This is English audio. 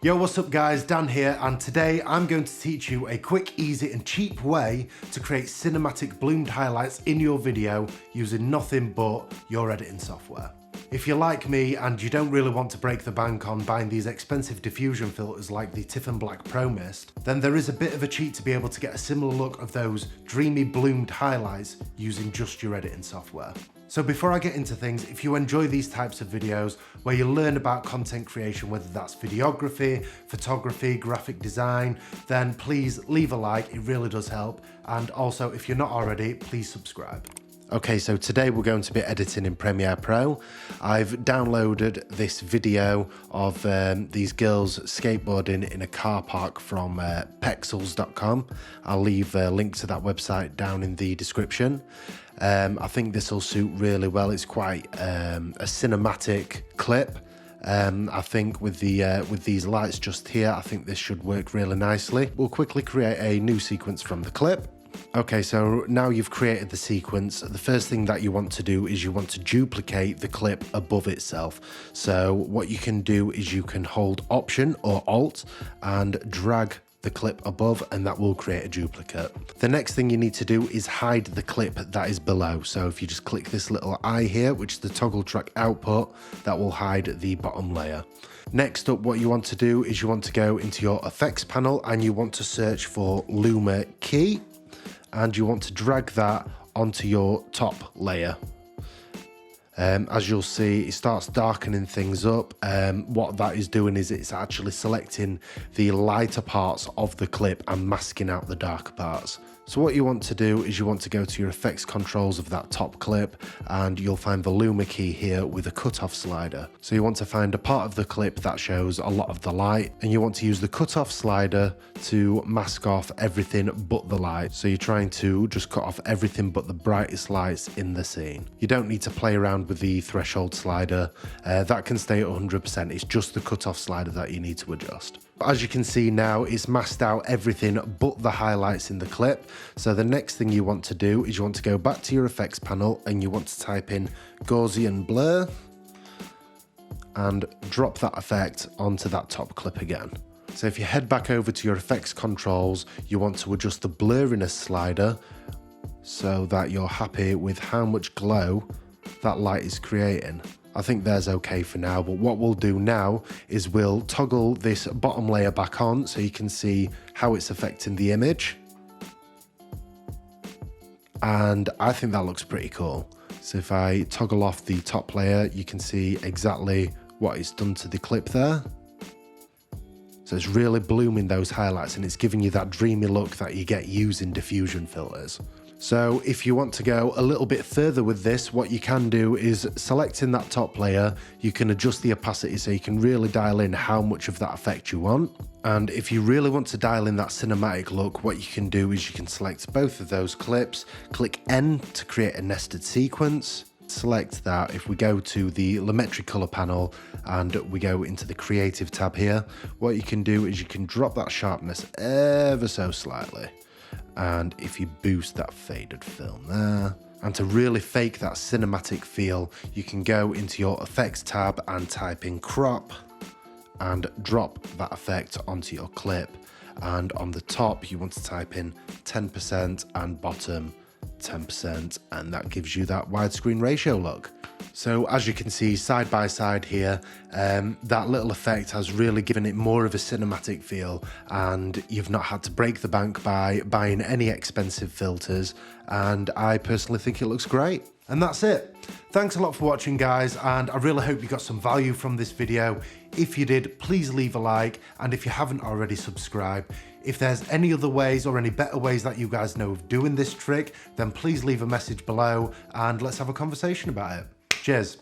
Yo, what's up guys, Dan here, and today I'm going to teach you a quick, easy and cheap way to create cinematic bloomed highlights in your video using nothing but your editing software. If you're like me and you don't really want to break the bank on buying these expensive diffusion filters like the Blackmagic Pro Mist, then there is a bit of a cheat to be able to get a similar look of those dreamy bloomed highlights using just your editing software. So before I get into things, if you enjoy these types of videos where you learn about content creation, whether that's videography, photography, graphic design, then please leave a like, it really does help. And also, if you're not already, please subscribe. Okay, so today we're going to be editing in Premiere Pro. I've downloaded this video of these girls skateboarding in a car park from pexels.com. I'll leave a link to that website down in the description. I think this will suit really well. It's quite a cinematic clip. I think with these lights just here, I think this should work really nicely. We'll quickly create a new sequence from the clip. Okay, so now you've created the sequence, the first thing that you want to do is you want to duplicate the clip above itself. So what you can do is you can hold Option or Alt and drag the clip above, and that will create a duplicate. The next thing you need to do is hide the clip that is below. So if you just click this little eye here, which is the toggle track output, that will hide the bottom layer. Next up, what you want to do is you want to go into your effects panel and you want to search for Luma Key, and you want to drag that onto your top layer. As you'll see, it starts darkening things up. What that is doing is it's actually selecting the lighter parts of the clip and masking out the darker parts. So what you want to do is you want to go to your effects controls of that top clip, and you'll find the Luma key here with a cutoff slider. So you want to find a part of the clip that shows a lot of the light, and you want to use the cutoff slider to mask off everything but the light. So you're trying to just cut off everything but the brightest lights in the scene. You don't need to play around with the threshold slider. That can stay at 100%. It's just the cutoff slider that you need to adjust. As you can see now, it's masked out everything but the highlights in the clip. So the next thing you want to do is you want to go back to your effects panel and you want to type in Gaussian blur and drop that effect onto that top clip again. So if you head back over to your effects controls, you want to adjust the blurriness slider so that you're happy with how much glow that light is creating. I think there's okay for now, but what we'll do now is we'll toggle this bottom layer back on so you can see how it's affecting the image. And I think that looks pretty cool. So if I toggle off the top layer, you can see exactly what it's done to the clip there. So it's really blooming those highlights and it's giving you that dreamy look that you get using diffusion filters. So if you want to go a little bit further with this, what you can do is selecting that top layer, you can adjust the opacity so you can really dial in how much of that effect you want. And if you really want to dial in that cinematic look, what you can do is you can select both of those clips, click N to create a nested sequence. Select that. If we go to the Lumetri color panel and we go into the creative tab here, what you can do is you can drop that sharpness ever so slightly. And if you boost that faded film there, and to really fake that cinematic feel, you can go into your effects tab and type in crop and drop that effect onto your clip. And on the top, you want to type in 10% and bottom 10%, and that gives you that widescreen ratio look. So as you can see side by side here, that little effect has really given it more of a cinematic feel, and you've not had to break the bank by buying any expensive filters, and I personally think it looks great. And that's it. Thanks a lot for watching guys, and I really hope you got some value from this video. If you did, please leave a like, and if you haven't already, subscribe. If there's any other ways or any better ways that you guys know of doing this trick, then please leave a message below and let's have a conversation about it. Cheers.